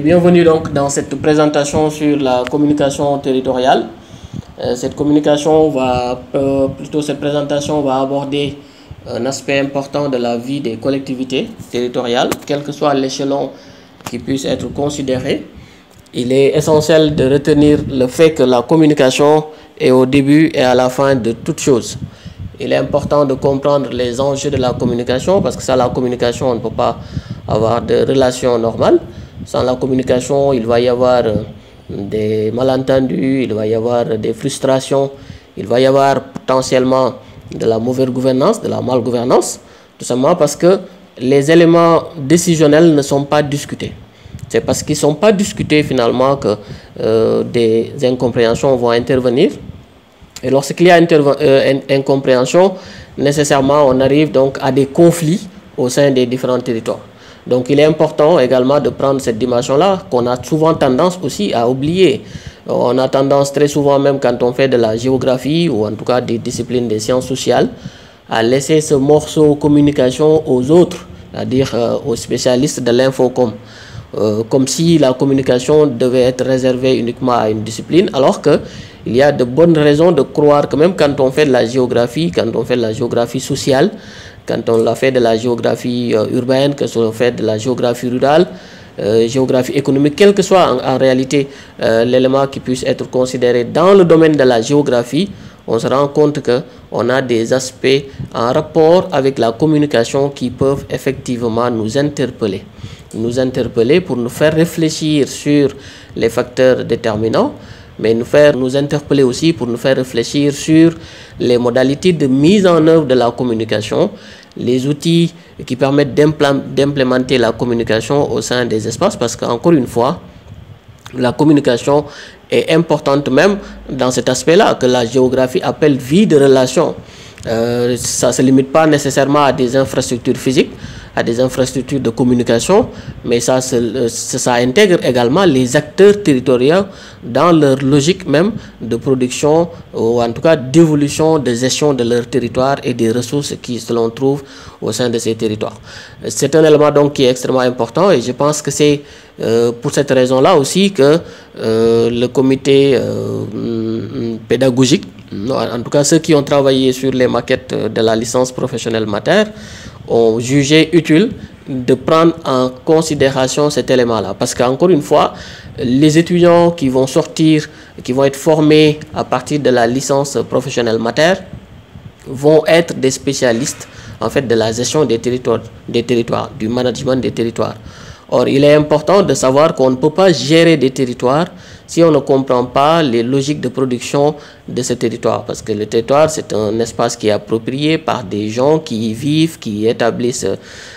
bienvenue donc dans cette présentation sur la communication territoriale. Cette présentation va aborder un aspect important de la vie des collectivités territoriales, quel que soit l'échelon qui puisse être considéré. Il est essentiel de retenir le fait que la communication est au début et à la fin de toute chose. Il est important de comprendre les enjeux de la communication parce que sans la communication, on ne peut pas avoir de relations normales. Sans la communication, il va y avoir des malentendus, il va y avoir des frustrations, il va y avoir potentiellement de la mauvaise gouvernance, de la malgouvernance, tout simplement parce que les éléments décisionnels ne sont pas discutés. C'est parce qu'ils ne sont pas discutés finalement que des incompréhensions vont intervenir. Et lorsqu'il y a incompréhension, nécessairement on arrive donc à des conflits au sein des différents territoires. Donc il est important également de prendre cette dimension-là qu'on a souvent tendance aussi à oublier. On a tendance très souvent, même quand on fait de la géographie ou en tout cas des disciplines des sciences sociales, à laisser ce morceau communication aux autres, c'est-à-dire aux spécialistes de l'infocom. Comme si la communication devait être réservée uniquement à une discipline, alors qu'il y a de bonnes raisons de croire que même quand on fait de la géographie, quand on fait de la géographie sociale, quand on fait de la géographie urbaine, quand on fait de la géographie rurale, géographie économique, quel que soit en réalité l'élément qui puisse être considéré dans le domaine de la géographie, on se rend compte qu'on a des aspects en rapport avec la communication qui peuvent effectivement nous interpeller. Pour nous faire réfléchir sur les facteurs déterminants, mais nous interpeller aussi pour nous faire réfléchir sur les modalités de mise en œuvre de la communication, les outils qui permettent d'implémenter la communication au sein des espaces, parce qu'encore une fois, la communication est importante même dans cet aspect-là, que la géographie appelle vie de relation. Ça ne se limite pas nécessairement à des infrastructures physiques, à des infrastructures de communication, mais ça intègre également les acteurs territoriaux dans leur logique même de production ou en tout cas d'évolution, de gestion de leur territoire et des ressources qui se l'on trouve au sein de ces territoires. C'est un élément donc qui est extrêmement important et je pense que c'est pour cette raison-là aussi que le comité pédagogique, en tout cas ceux qui ont travaillé sur les maquettes de la licence professionnelle Mater, ont jugé utile de prendre en considération cet élément-là. Parce qu'encore une fois, les étudiants qui vont sortir, qui vont être formés à partir de la licence professionnelle Mater, vont être des spécialistes en fait de la gestion des territoires, du management des territoires. Or, il est important de savoir qu'on ne peut pas gérer des territoires si on ne comprend pas les logiques de production de ce territoire. Parce que le territoire, c'est un espace qui est approprié par des gens qui y vivent, qui établissent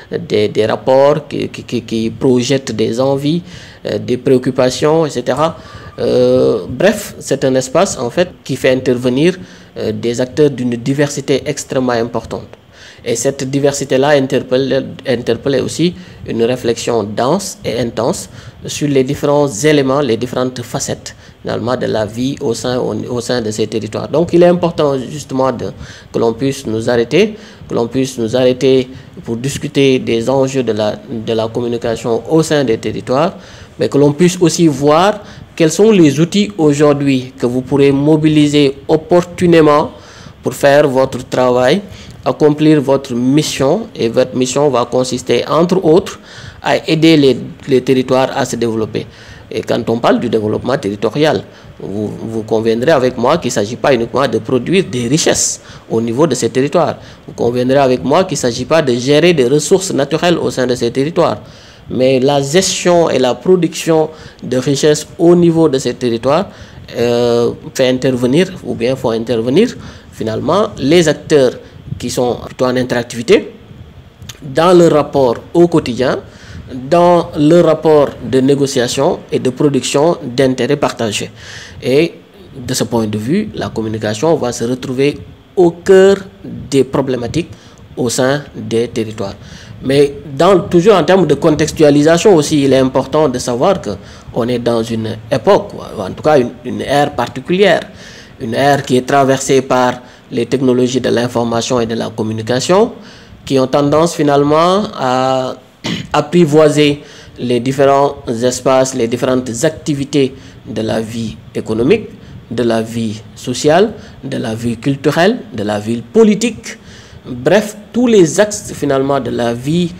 des rapports, qui projettent des envies, des préoccupations, etc. Bref, c'est un espace en fait qui fait intervenir des acteurs d'une diversité extrêmement importante. Et cette diversité-là interpelle aussi une réflexion dense et intense sur les différents éléments, les différentes facettes finalement de la vie au sein de ces territoires. Donc il est important justement que l'on puisse nous arrêter, pour discuter des enjeux de la communication au sein des territoires, mais que l'on puisse aussi voir quels sont les outils aujourd'hui que vous pourrez mobiliser opportunément pour faire votre travail, accomplir votre mission, et votre mission va consister entre autres à aider les territoires à se développer. Et quand on parle du développement territorial, vous conviendrez avec moi qu'il ne s'agit pas uniquement de produire des richesses au niveau de ces territoires. Vous conviendrez avec moi qu'il ne s'agit pas de gérer des ressources naturelles au sein de ces territoires. Mais la gestion et la production de richesses au niveau de ces territoires font intervenir finalement les acteurs qui sont plutôt en interactivité dans leur rapport au quotidien, dans leur rapport de négociation et de production d'intérêts partagés. Et de ce point de vue, la communication va se retrouver au cœur des problématiques au sein des territoires. Mais toujours en termes de contextualisation aussi, il est important de savoir qu'on est dans une époque, ou en tout cas une ère particulière, une ère qui est traversée par les technologies de l'information et de la communication, qui ont tendance finalement à apprivoiser les différents espaces, les différentes activités de la vie économique, de la vie sociale, de la vie culturelle, de la vie politique. Bref, tous les axes finalement de la vie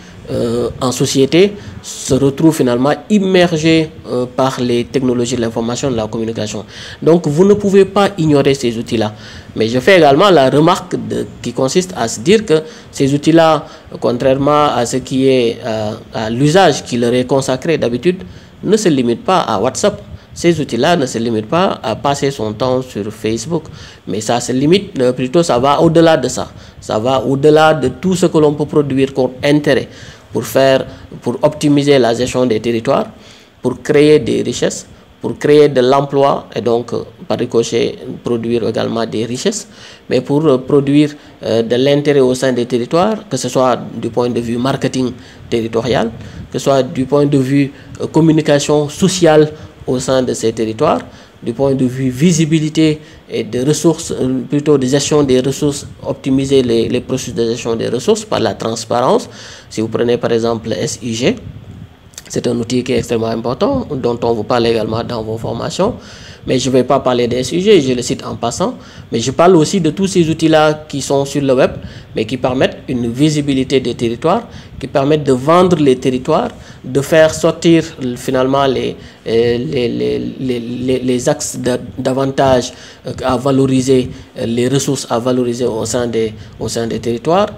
en société se retrouvent finalement immergés par les technologies de l'information et de la communication. Donc vous ne pouvez pas ignorer ces outils-là. Mais je fais également la remarque qui consiste à se dire que ces outils-là, contrairement à ce qui est à l'usage qui leur est consacré d'habitude, ne se limitent pas à WhatsApp. Ces outils-là ne se limitent pas à passer son temps sur Facebook, mais ça se limite, plutôt ça va au-delà de ça. Ça va au-delà de tout ce que l'on peut produire comme intérêt pour optimiser la gestion des territoires, pour créer des richesses, pour créer de l'emploi et donc par ricochet produire également des richesses, mais pour produire de l'intérêt au sein des territoires, que ce soit du point de vue marketing territorial, que ce soit du point de vue communication sociale au sein de ces territoires, du point de vue visibilité et de ressources, plutôt de gestion des ressources, optimiser les processus de gestion des ressources par la transparence. Si vous prenez par exemple le SIG, c'est un outil qui est extrêmement important, dont on vous parle également dans vos formations. Mais je ne vais pas parler des sujets, je le cite en passant. Mais je parle aussi de tous ces outils-là qui sont sur le web, mais qui permettent une visibilité des territoires, qui permettent de vendre les territoires, de faire sortir finalement les axes d'avantage à valoriser, les ressources à valoriser au sein des territoires,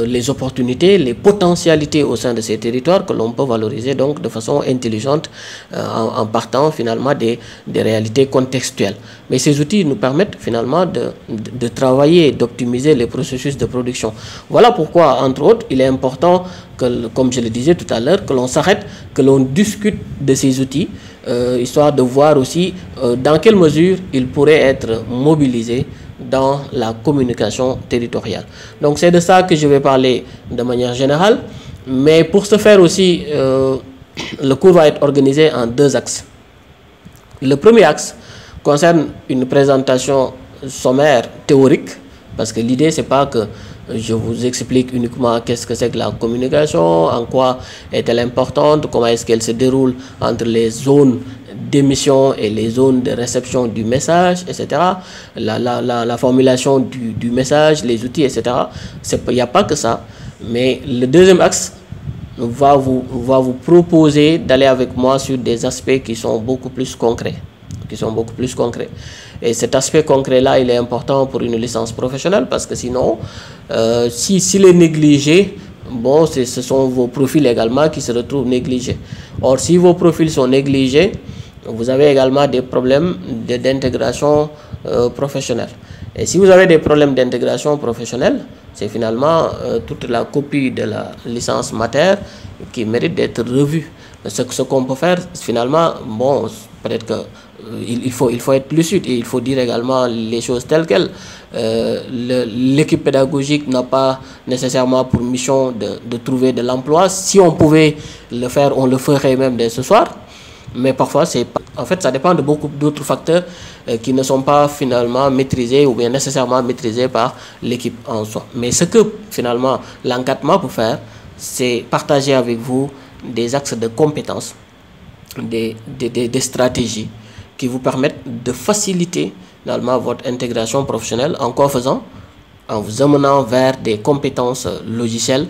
les opportunités, les potentialités au sein de ces territoires que l'on peut valoriser donc de façon intelligente en partant finalement des réalités contextuelles. Mais ces outils nous permettent finalement de travailler, d'optimiser les processus de production. Voilà pourquoi, entre autres, il est important que, comme je le disais tout à l'heure, que l'on s'arrête, que l'on discute de ces outils, histoire de voir aussi dans quelle mesure ils pourraient être mobilisés dans la communication territoriale. Donc c'est de ça que je vais parler de manière générale, mais pour ce faire aussi, le cours va être organisé en deux axes. Le premier axe concerne une présentation sommaire théorique, parce que l'idée c'est pas que je vous explique uniquement qu'est-ce que c'est que la communication, en quoi est-elle importante, comment est-ce qu'elle se déroule entre les zones d'émission et les zones de réception du message, etc. La formulation du message, les outils, etc. Il n'y a pas que ça. Mais le deuxième axe va vous proposer d'aller avec moi sur des aspects qui sont beaucoup plus concrets. Et cet aspect concret-là, il est important pour une licence professionnelle parce que sinon, s'il est négligé, bon, ce sont vos profils également qui se retrouvent négligés. Or, si vos profils sont négligés, vous avez également des problèmes d'intégration professionnelle. Et si vous avez des problèmes d'intégration professionnelle, c'est finalement toute la copie de la licence mater qui mérite d'être revue. Ce qu'on peut faire, finalement, bon, peut-être que il faut être lucide et il faut dire également les choses telles quelles. L'équipe pédagogique n'a pas nécessairement pour mission de trouver de l'emploi. Si on pouvait le faire, on le ferait même dès ce soir. Mais parfois, en fait, ça dépend de beaucoup d'autres facteurs qui ne sont pas finalement maîtrisés ou bien nécessairement maîtrisés par l'équipe en soi. Mais ce que finalement l'encadrement peut faire, c'est partager avec vous des axes de compétences, des stratégies qui vous permettent de faciliter finalement votre intégration professionnelle. En quoi faisant? En vous amenant vers des compétences logicielles,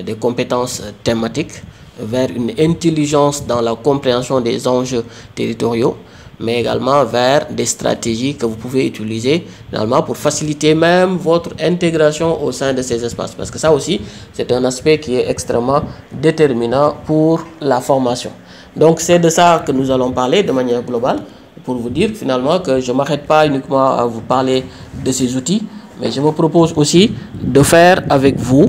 des compétences thématiques, vers une intelligence dans la compréhension des enjeux territoriaux, mais également vers des stratégies que vous pouvez utiliser finalement pour faciliter même votre intégration au sein de ces espaces. Parce que ça aussi, c'est un aspect qui est extrêmement déterminant pour la formation. Donc c'est de ça que nous allons parler de manière globale, pour vous dire finalement que je ne m'arrête pas uniquement à vous parler de ces outils, mais je me propose aussi de faire avec vous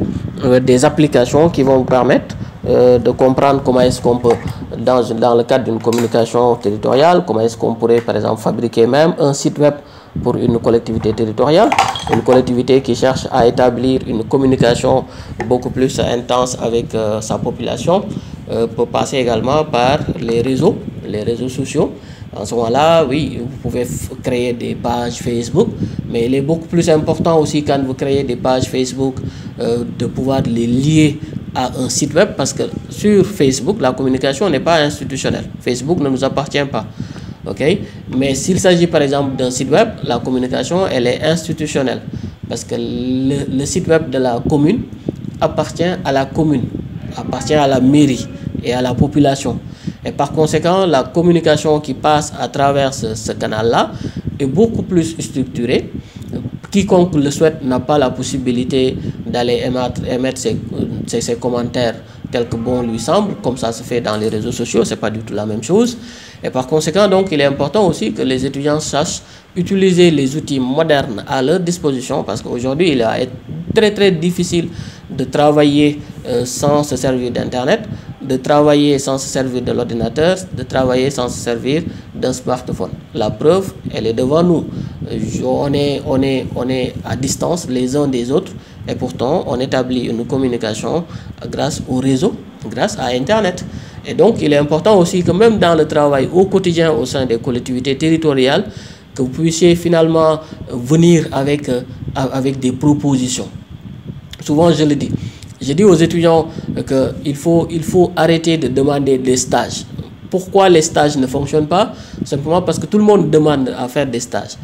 des applications qui vont vous permettre de comprendre comment est-ce qu'on peut, dans le cadre d'une communication territoriale, comment est-ce qu'on pourrait par exemple fabriquer même un site web pour une collectivité territoriale, une collectivité qui cherche à établir une communication beaucoup plus intense avec sa population, peut passer également par les réseaux sociaux. En ce moment-là, oui, vous pouvez créer des pages Facebook, mais il est beaucoup plus important aussi quand vous créez des pages Facebook de pouvoir les lier à un site web, parce que sur Facebook, la communication n'est pas institutionnelle. Facebook ne nous appartient pas. Okay? Mais s'il s'agit par exemple d'un site web, la communication, elle est institutionnelle. Parce que le site web de la commune appartient à la commune, appartient à la mairie et à la population. Et par conséquent, la communication qui passe à travers ce canal-là est beaucoup plus structurée. Quiconque le souhaite n'a pas la possibilité d'aller émettre ses commentaires tels que bon lui semble, comme ça se fait dans les réseaux sociaux, c'est pas du tout la même chose. Et par conséquent, donc, il est important aussi que les étudiants sachent utiliser les outils modernes à leur disposition, parce qu'aujourd'hui, il est très difficile de travailler sans se servir d'Internet, de travailler sans se servir de l'ordinateur, de travailler sans se servir d'un smartphone. La preuve, elle est devant nous. On est à distance les uns des autres, et pourtant on établit une communication grâce au réseau, grâce à Internet. Et donc il est important aussi que même dans le travail au quotidien au sein des collectivités territoriales, que vous puissiez finalement venir avec des propositions. Souvent je le dis. Je dis aux étudiants qu'il faut arrêter de demander des stages. Pourquoi les stages ne fonctionnent pas? Simplement parce que tout le monde demande à faire des stages.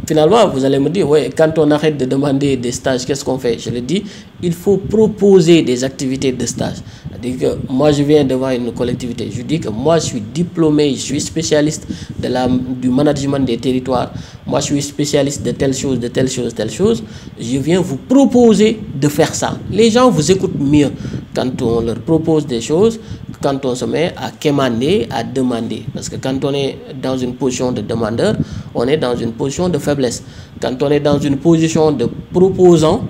Finalement, vous allez me dire, ouais, quand on arrête de demander des stages, qu'est-ce qu'on fait? Je le dis, il faut proposer des activités de stage. C'est-à-dire que moi, je viens devant une collectivité. Je dis que moi, je suis diplômé, je suis spécialiste du management des territoires. Moi, je suis spécialiste de telle chose, de telle chose, telle chose. Je viens vous proposer de faire ça. Les gens vous écoutent mieux quand on leur propose des choses, quand on se met à quémander, à demander. Parce que quand on est dans une position de demandeur, on est dans une position de faiblesse. Quand on est dans une position de proposant,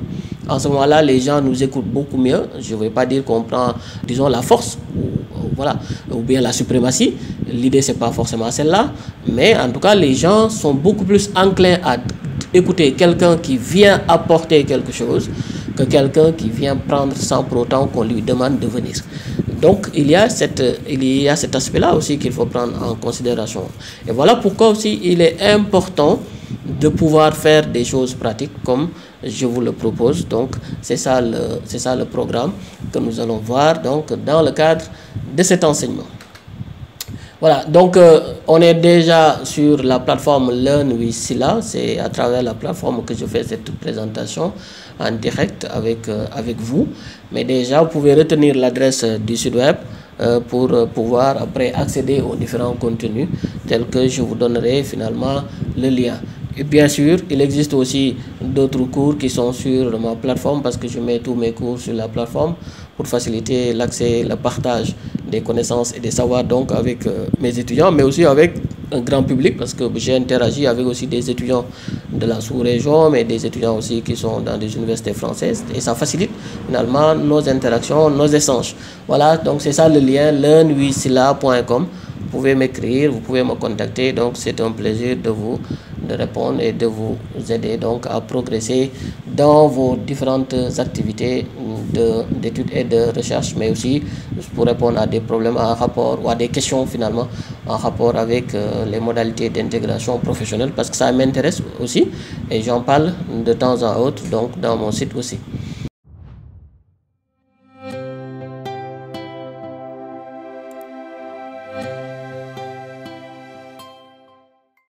en ce moment-là, les gens nous écoutent beaucoup mieux. Je ne vais pas dire qu'on prend, disons, la force, ou bien la suprématie. L'idée, ce n'est pas forcément celle-là. Mais en tout cas, les gens sont beaucoup plus enclins à écouter quelqu'un qui vient apporter quelque chose que quelqu'un qui vient prendre sans pour autant qu'on lui demande de venir. Donc, il y a cet aspect-là aussi qu'il faut prendre en considération. Et voilà pourquoi aussi il est important de pouvoir faire des choses pratiques comme je vous le propose. Donc, c'est ça le programme que nous allons voir donc, dans le cadre de cet enseignement. Voilà, donc on est déjà sur la plateforme Learn with Sila. C'est à travers la plateforme que je fais cette présentation en direct avec vous. Mais déjà, vous pouvez retenir l'adresse du site web pour pouvoir après accéder aux différents contenus tels que je vous donnerai finalement le lien. Et bien sûr, il existe aussi d'autres cours qui sont sur ma plateforme parce que je mets tous mes cours sur la plateforme pour faciliter l'accès, le partage des connaissances et des savoirs donc avec mes étudiants, mais aussi avec un grand public parce que j'ai interagi avec aussi des étudiants de la sous-région, mais des étudiants aussi qui sont dans des universités françaises et ça facilite finalement nos interactions, nos échanges. Voilà, donc c'est ça le lien learnwithsila.com. Vous pouvez m'écrire, vous pouvez me contacter, donc c'est un plaisir de répondre et de vous aider donc à progresser dans vos différentes activités d'études et de recherche, mais aussi pour répondre à des problèmes en rapport ou à des questions finalement en rapport avec les modalités d'intégration professionnelle parce que ça m'intéresse aussi et j'en parle de temps en autre donc dans mon site aussi.